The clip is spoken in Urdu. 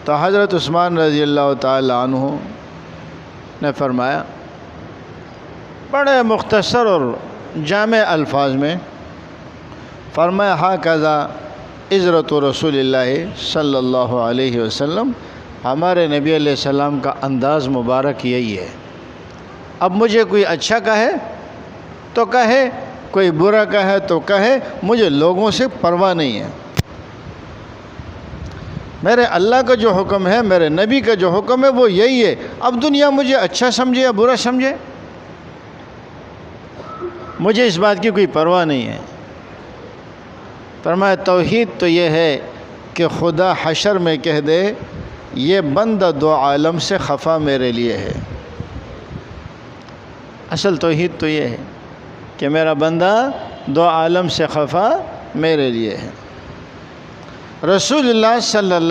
تو حضرت عثمان رضی اللہ تعالی عنہ نے فرمایا بڑے مختصر اور جامع الفاظ میں، فرمایا ھذا عزرت رسول اللہ صلی اللہ علیہ وسلم، ہمارے نبی علیہ السلام کا انداز مبارک یہی ہے۔ اب مجھے کوئی اچھا کہے تو کہے، کوئی برا کہے تو کہے، مجھے لوگوں سے پرواہ نہیں ہے۔ میرے اللہ کا جو حکم ہے، میرے نبی کا جو حکم ہے وہ یہی ہے۔ اب دنیا مجھے اچھا سمجھے یا برا سمجھے، مجھے اس بات کی کوئی پرواہ نہیں ہے۔ فرمایا توحید تو یہ ہے کہ خدا حشر میں کہہ دے یہ بندہ دو عالم سے خفا میرے لیے ہے۔ اصل توحید تو یہ ہے کہ میرا بندہ دو عالم سے خفا میرے لیے ہے۔ رسول اللہ صلی اللہ